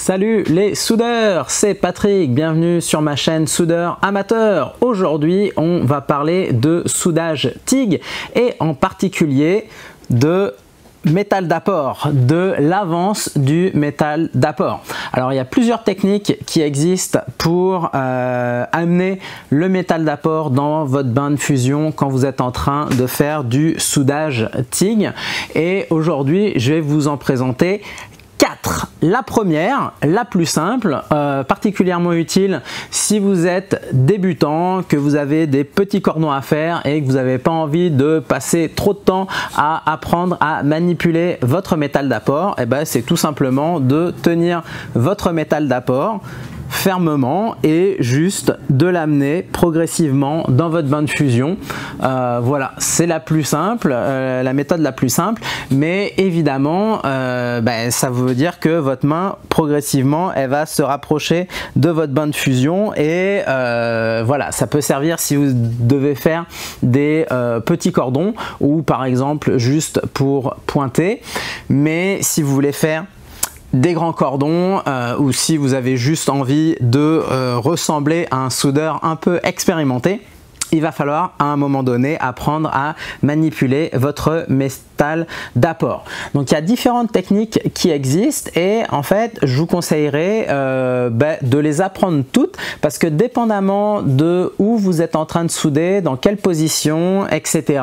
Salut les soudeurs, c'est Patrick, bienvenue sur ma chaîne Soudeur Amateur. Aujourd'hui, on va parler de soudage TIG et en particulier de métal d'apport, de l'avance du métal d'apport. Alors il y a plusieurs techniques qui existent pour amener le métal d'apport dans votre bain de fusion quand vous êtes en train de faire du soudage TIG, et aujourd'hui je vais vous en présenter 4. La première, la plus simple, particulièrement utile si vous êtes débutant, que vous avez des petits cordons à faire et que vous n'avez pas envie de passer trop de temps à apprendre à manipuler votre métal d'apport. Et ben, c'est tout simplement de tenir votre métal d'apport fermement et juste de l'amener progressivement dans votre bain de fusion. Voilà, c'est la plus simple, la méthode la plus simple, mais évidemment ça veut dire que votre main progressivement elle va se rapprocher de votre bain de fusion, et voilà, ça peut servir si vous devez faire des petits cordons ou par exemple juste pour pointer, mais si vous voulez faire des grands cordons ou si vous avez juste envie de ressembler à un soudeur un peu expérimenté, il va falloir à un moment donné apprendre à manipuler votre métal d'apport. Donc il y a différentes techniques qui existent et en fait je vous conseillerais de les apprendre toutes, parce que dépendamment de où vous êtes en train de souder, dans quelle position, etc.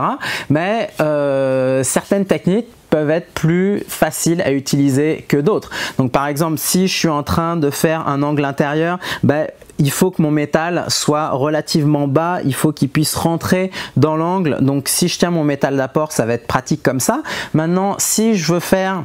Certaines techniques peuvent être plus faciles à utiliser que d'autres. Donc par exemple, si je suis en train de faire un angle intérieur, il faut que mon métal soit relativement bas, il faut qu'il puisse rentrer dans l'angle. Donc si je tiens mon métal d'apport, ça va être pratique comme ça. Maintenant, si je veux faire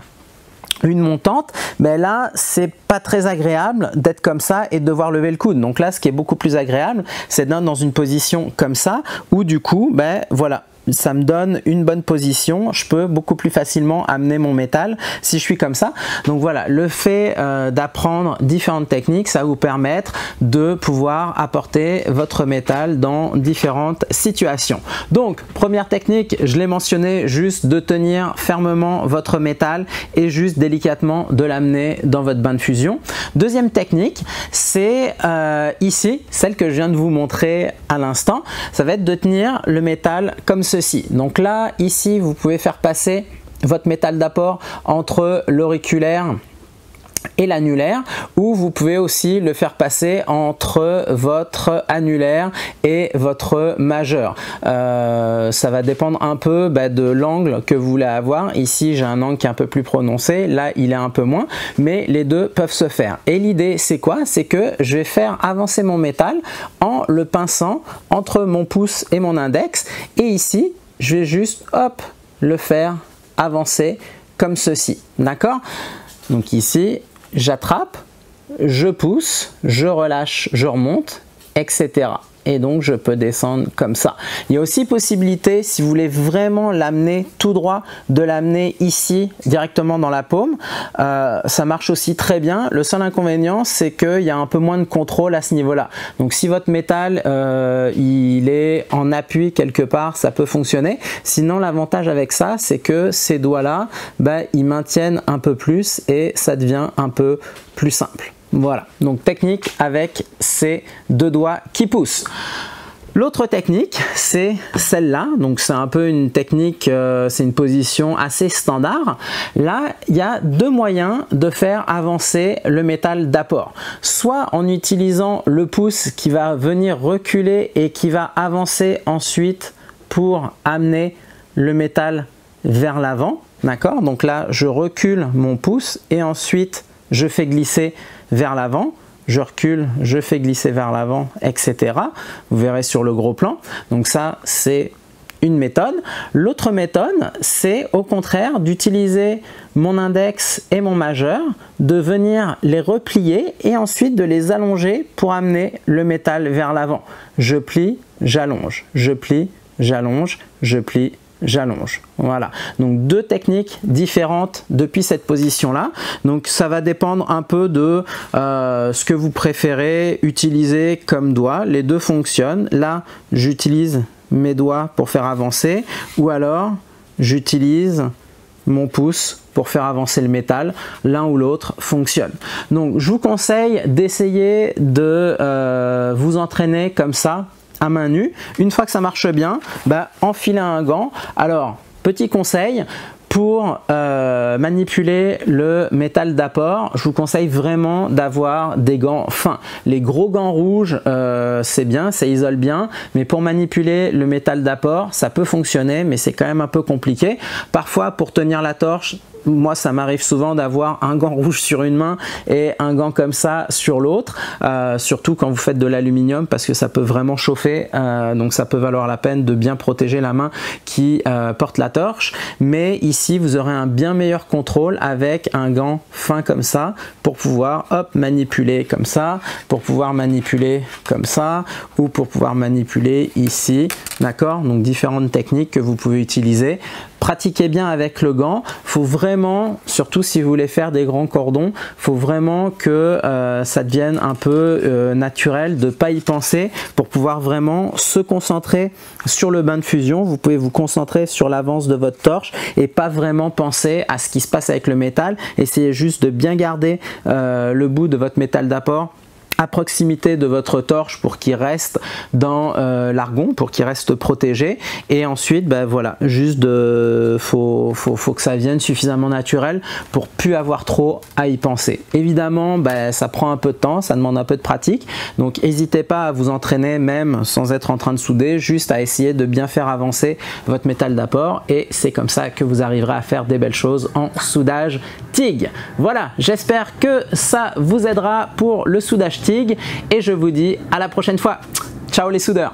une montante, là c'est pas très agréable d'être comme ça et de devoir lever le coude. Donc là, ce qui est beaucoup plus agréable, c'est d'être dans une position comme ça, où du coup, voilà, ça me donne une bonne position, je peux beaucoup plus facilement amener mon métal si je suis comme ça. Donc voilà, le fait d'apprendre différentes techniques, ça va vous permettre de pouvoir apporter votre métal dans différentes situations. Donc première technique, je l'ai mentionné, juste de tenir fermement votre métal et juste délicatement de l'amener dans votre bain de fusion. Deuxième technique, c'est ici, celle que je viens de vous montrer à l'instant, ça va être de tenir le métal comme ceci. Donc là, ici, vous pouvez faire passer votre métal d'apport entre l'auriculaire et l'annulaire, ou vous pouvez aussi le faire passer entre votre annulaire et votre majeur. Ça va dépendre un peu de l'angle que vous voulez avoir. Ici j'ai un angle qui est un peu plus prononcé, là il est un peu moins, mais les deux peuvent se faire. Et l'idée c'est quoi? C'est que je vais faire avancer mon métal en le pinçant entre mon pouce et mon index, et ici je vais juste hop le faire avancer comme ceci, d'accord? Donc ici j'attrape, je pousse, je relâche, je remonte, etc. Et donc je peux descendre comme ça. Il y a aussi possibilité, si vous voulez vraiment l'amener tout droit, de l'amener ici directement dans la paume. Ça marche aussi très bien. Le seul inconvénient, c'est qu'il y a un peu moins de contrôle à ce niveau-là. Donc si votre métal il est en appui quelque part, ça peut fonctionner. Sinon, l'avantage avec ça, c'est que ces doigts-là, ils maintiennent un peu plus et ça devient un peu plus simple. Voilà, donc technique avec ces deux doigts qui poussent. L'autre technique, c'est celle-là. Donc c'est un peu une technique, c'est une position assez standard. Là, il y a deux moyens de faire avancer le métal d'apport. Soit en utilisant le pouce qui va venir reculer et qui va avancer ensuite pour amener le métal vers l'avant. D'accord? Donc là, je recule mon pouce et ensuite je fais glisser vers l'avant, je recule, je fais glisser vers l'avant, etc. Vous verrez sur le gros plan. Donc ça, c'est une méthode. L'autre méthode, c'est au contraire d'utiliser mon index et mon majeur, de venir les replier et ensuite de les allonger pour amener le métal vers l'avant. Je plie, j'allonge, je plie, j'allonge, je plie, j'allonge. Voilà, donc deux techniques différentes depuis cette position là. Donc ça va dépendre un peu de ce que vous préférez utiliser comme doigt. Les deux fonctionnent. Là j'utilise mes doigts pour faire avancer, ou alors j'utilise mon pouce pour faire avancer le métal, l'un ou l'autre fonctionne. Donc je vous conseille d'essayer de vous entraîner comme ça à main nue. Une fois que ça marche bien, enfilez un gant. Alors petit conseil, pour manipuler le métal d'apport, je vous conseille vraiment d'avoir des gants fins. Les gros gants rouges, c'est bien, ça isole bien, mais pour manipuler le métal d'apport, ça peut fonctionner, mais c'est quand même un peu compliqué. Parfois, pour tenir la torche, moi ça m'arrive souvent d'avoir un gant rouge sur une main et un gant comme ça sur l'autre, surtout quand vous faites de l'aluminium, parce que ça peut vraiment chauffer, donc ça peut valoir la peine de bien protéger la main qui porte la torche. Mais ici vous aurez un bien meilleur contrôle avec un gant fin comme ça pour pouvoir manipuler comme ça, pour pouvoir manipuler comme ça, ou pour pouvoir manipuler ici, d'accord? Donc différentes techniques que vous pouvez utiliser. Pratiquez bien avec le gant. Faut vraiment, surtout si vous voulez faire des grands cordons, faut vraiment que ça devienne un peu naturel, de ne pas y penser pour pouvoir vraiment se concentrer sur le bain de fusion. Vous pouvez vous concentrer sur l'avance de votre torche et pas vraiment penser à ce qui se passe avec le métal. Essayez juste de bien garder le bout de votre métal d'apport à proximité de votre torche pour qu'il reste dans l'argon, pour qu'il reste protégé. Et ensuite, voilà, juste faut que ça vienne suffisamment naturel pour plus avoir trop à y penser. Évidemment, ça prend un peu de temps, ça demande un peu de pratique. Donc, n'hésitez pas à vous entraîner même sans être en train de souder, juste à essayer de bien faire avancer votre métal d'apport. Et c'est comme ça que vous arriverez à faire des belles choses en soudage TIG. Voilà, j'espère que ça vous aidera pour le soudage TIG et je vous dis à la prochaine fois. Ciao les soudeurs!